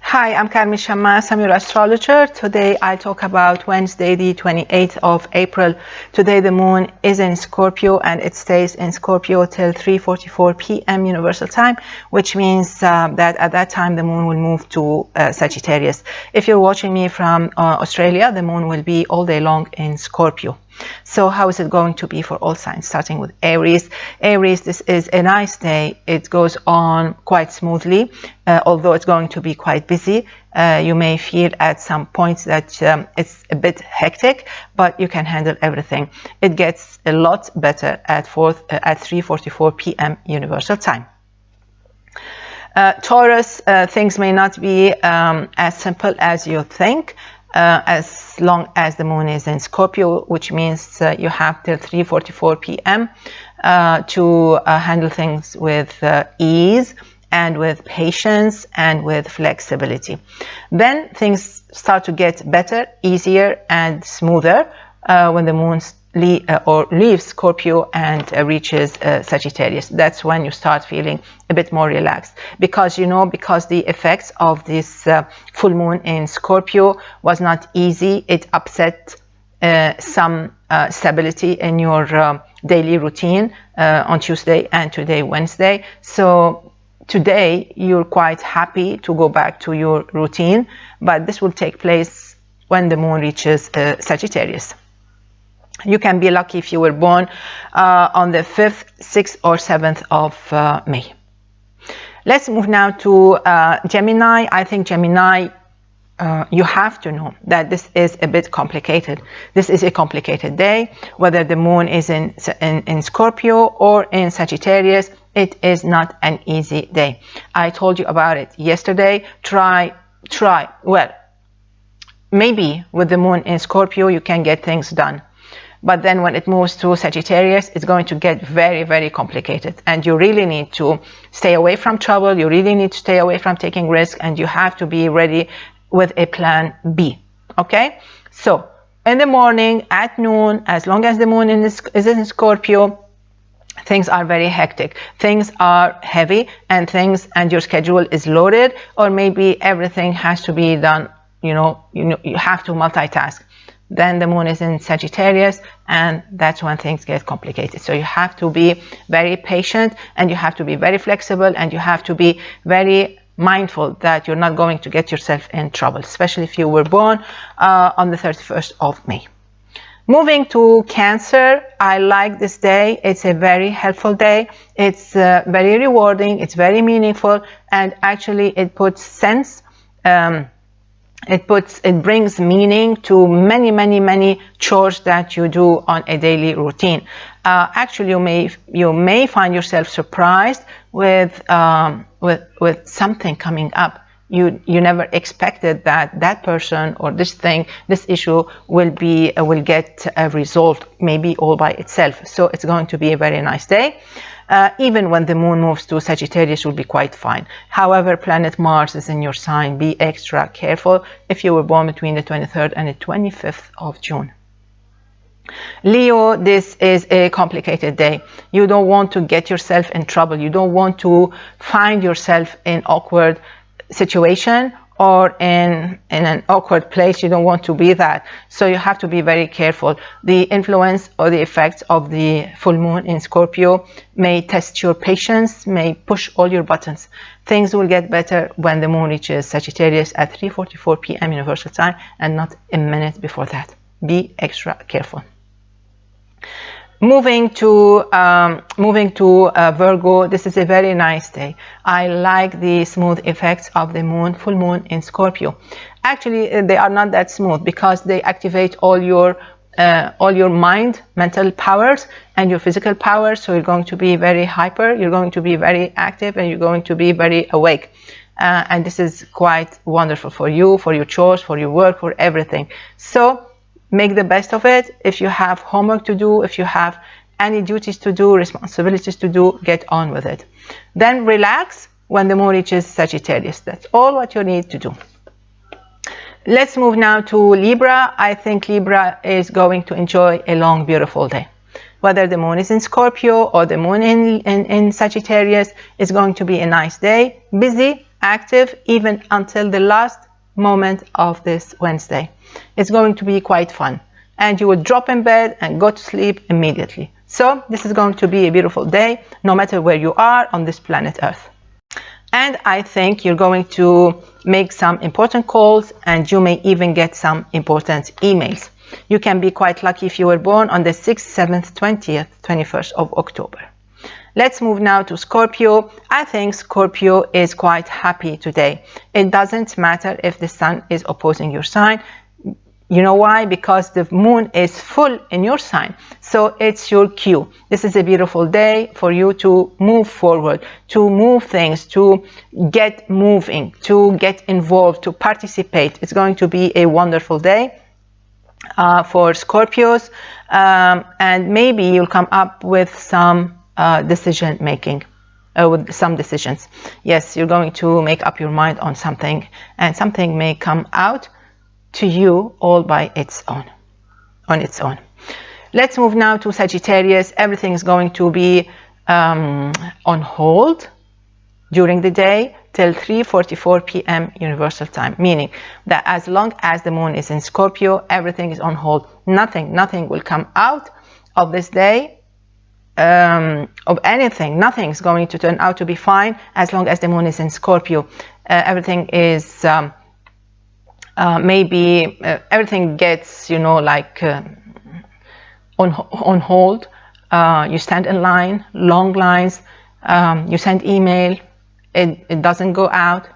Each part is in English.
Hi, I'm Carmen Chammas. I'm your astrologer. Today I'll talk about Wednesday, the 28th of April. Today the moon is in Scorpio and it stays in Scorpio till 3:44 p.m. Universal Time, which means that at that time the moon will move to Sagittarius. If you're watching me from Australia, the moon will be all day long in Scorpio. So how is it going to be for all signs, starting with Aries? Aries, this is a nice day. It goes on quite smoothly, although it's going to be quite busy. You may feel at some points that it's a bit hectic, but you can handle everything. It gets a lot better at 3:44 p.m. Universal Time. Taurus, things may not be as simple as you think. As long as the moon is in Scorpio, which means you have till 3:44 p.m. To handle things with ease and with patience and with flexibility. Then things start to get better, easier and smoother when the moon leaves Scorpio and reaches Sagittarius. That's when you start feeling a bit more relaxed, because the effects of this full moon in Scorpio was not easy. It upset some stability in your daily routine on Tuesday and today Wednesday. So today you're quite happy to go back to your routine, but this will take place when the moon reaches Sagittarius. You can be lucky if you were born on the 5th, 6th or 7th of May. Let's move now to Gemini. I think Gemini, you have to know that this is a bit complicated. This is a complicated day, whether the moon is in Scorpio or in Sagittarius. It is not an easy day. I told you about it yesterday. Try. Well, maybe with the moon in Scorpio, you can get things done. But then when it moves to Sagittarius, it's going to get very, very complicated. And you really need to stay away from trouble. You really need to stay away from taking risks. And you have to be ready with a plan B. Okay? So in the morning, at noon, as long as the moon is in Scorpio, things are very hectic. Things are heavy and your schedule is loaded, or maybe everything has to be done. You have to multitask. Then the moon is in Sagittarius, and that's when things get complicated. So you have to be very patient, and you have to be very flexible, and you have to be very mindful that you're not going to get yourself in trouble, especially if you were born on the 31st of May. Moving to Cancer, I like this day. It's a very helpful day. It's very rewarding. It's very meaningful, and actually it puts sense. It brings meaning to many chores that you do on a daily routine. Actually, you may find yourself surprised with something coming up. You never expected that person or this issue will get resolved, maybe all by itself. So it's going to be a very nice day. Even when the moon moves to Sagittarius, will be quite fine. However, planet Mars is in your sign. Be extra careful if you were born between the 23rd and the 25th of June. Leo, this is a complicated day. You don't want to get yourself in trouble. You don't want to find yourself in awkward situation or in an awkward place. You don't want to be that. So you have to be very careful. The influence or the effects of the full moon in Scorpio may test your patience, may push all your buttons. Things will get better when the moon reaches Sagittarius at 3:44 p.m. Universal Time, and not a minute before that. Be extra careful. Moving to Virgo, this is a very nice day. I like the smooth effects of the full moon in Scorpio. Actually, they are not that smooth because they activate all your mental powers and your physical powers. So you're going to be very hyper, you're going to be very active, and you're going to be very awake. And this is quite wonderful for you, for your chores, for your work, for everything. So make the best of it. If you have homework to do, if you have any duties to do, responsibilities to do, get on with it. Then relax when the moon reaches Sagittarius. That's all what you need to do. Let's move now to Libra. I think Libra is going to enjoy a long, beautiful day. Whether the moon is in Scorpio or the moon in Sagittarius, it's going to be a nice day. Busy, active even until the last moment of this Wednesday. It's going to be quite fun, and you will drop in bed and go to sleep immediately. So this is going to be a beautiful day, no matter where you are on this planet Earth. And I think you're going to make some important calls, and you may even get some important emails. You can be quite lucky if you were born on the 6th, 7th, 20th, 21st of October. Let's move now to Scorpio. I think Scorpio is quite happy today. It doesn't matter if the sun is opposing your sign. You know why? Because the moon is full in your sign. So it's your cue. This is a beautiful day for you to move forward, to move things, to get moving, to get involved, to participate. It's going to be a wonderful day for Scorpios. And maybe you'll come up with some decision making. With some decisions. Yes, you're going to make up your mind on something, and something may come out to you all by its own, on its own. Let's move now to Sagittarius. Everything is going to be on hold during the day till 3:44 p.m. Universal Time, meaning that as long as the moon is in Scorpio, everything is on hold. Nothing will come out of this day, of anything. Nothing is going to turn out to be fine as long as the moon is in Scorpio. Everything is maybe everything gets, you know, like on hold. You stand in line, long lines. You send email, it doesn't go out.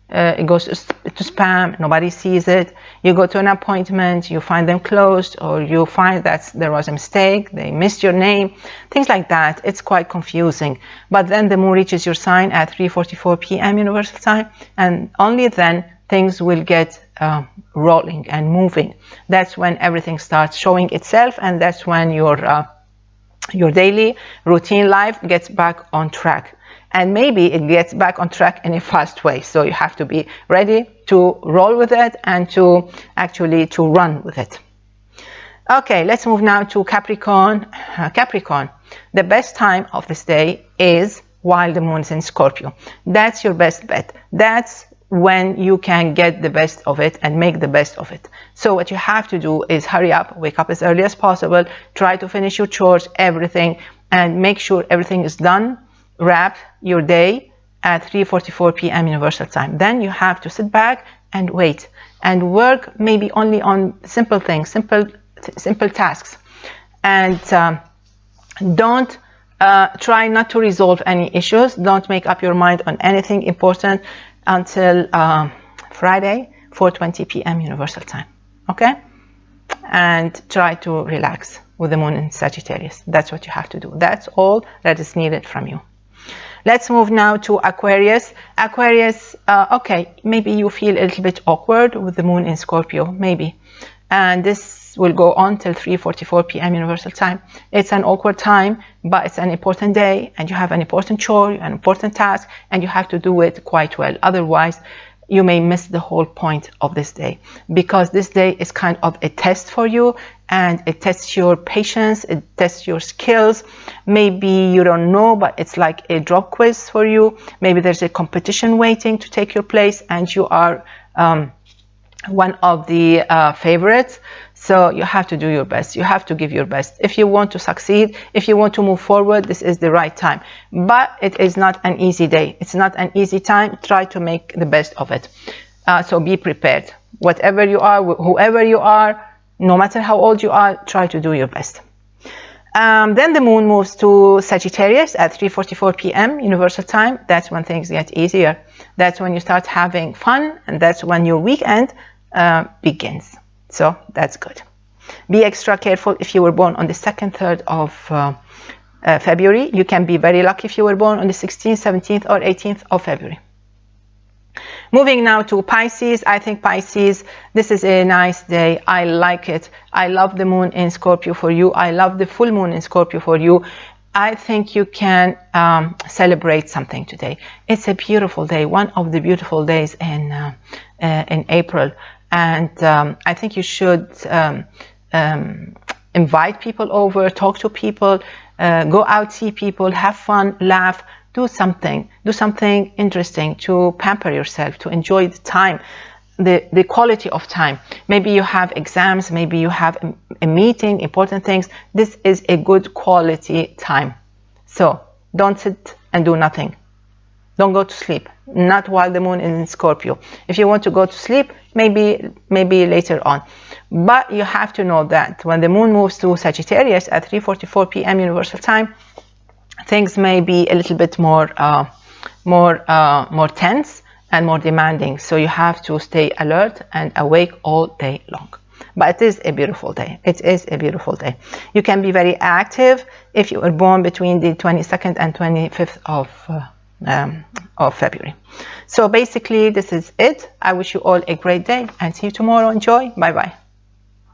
It goes to spam, nobody sees it. You go to an appointment, you find them closed, or you find that there was a mistake, they missed your name, things like that. It's quite confusing. But then the moon reaches your sign at 3:44 p.m. Universal Time, and only then things will get rolling and moving. That's when everything starts showing itself, and that's when your daily routine life gets back on track. And maybe it gets back on track in a fast way. So you have to be ready to roll with it and to actually to run with it. Okay, let's move now to Capricorn. Capricorn, the best time of this day is while the moon is in Scorpio. That's your best bet. That's when you can get the best of it and make the best of it. So what you have to do is hurry up, wake up as early as possible, try to finish your chores, everything, and make sure everything is done. Wrap your day at 3:44 p.m. Universal Time. Then you have to sit back and wait and work maybe only on simple things, simple tasks, and don't try not to resolve any issues. Don't make up your mind on anything important until Friday, 4:20 p.m. Universal Time. Okay? And try to relax with the moon in Sagittarius. That's what you have to do. That's all that is needed from you. Let's move now to Aquarius. Aquarius, okay, maybe you feel a little bit awkward with the moon in Scorpio, maybe. And this will go on till 3:44 p.m. Universal Time. It's an awkward time, but it's an important day, and you have an important chore, an important task, and you have to do it quite well. Otherwise, you may miss the whole point of this day, because this day is kind of a test for you, and it tests your patience, it tests your skills. Maybe you don't know, but it's like a drop quiz for you. Maybe there's a competition waiting to take your place, and you are one of the favorites. So you have to do your best. You have to give your best. If you want to succeed, if you want to move forward, this is the right time. But it is not an easy day. It's not an easy time. Try to make the best of it. So be prepared. Whatever you are, whoever you are, no matter how old you are, try to do your best. Then the moon moves to Sagittarius at 3:44 p.m. Universal Time. That's when things get easier. That's when you start having fun, and that's when your weekend begins. So that's good. Be extra careful if you were born on the 2nd, 3rd of February. You can be very lucky if you were born on the 16th, 17th, or 18th of February. Moving now to Pisces. I think Pisces, this is a nice day. I like it. I love the moon in Scorpio for you. I love the full moon in Scorpio for you. I think you can celebrate something today. It's a beautiful day, one of the beautiful days in April. And I think you should invite people over, talk to people, go out, see people, have fun, laugh, do something interesting to pamper yourself, to enjoy the time, the quality of time. Maybe you have exams, maybe you have a meeting, important things. This is a good quality time. So don't sit and do nothing. Don't go to sleep, not while the moon is in Scorpio. If you want to go to sleep, maybe later on. But you have to know that when the moon moves to Sagittarius at 3:44 p.m. Universal Time, things may be a little bit more tense and more demanding. So you have to stay alert and awake all day long. But it is a beautiful day. It is a beautiful day. You can be very active if you were born between the 22nd and 25th of February. So basically, this is it. I wish you all a great day and see you tomorrow. Enjoy. Bye bye.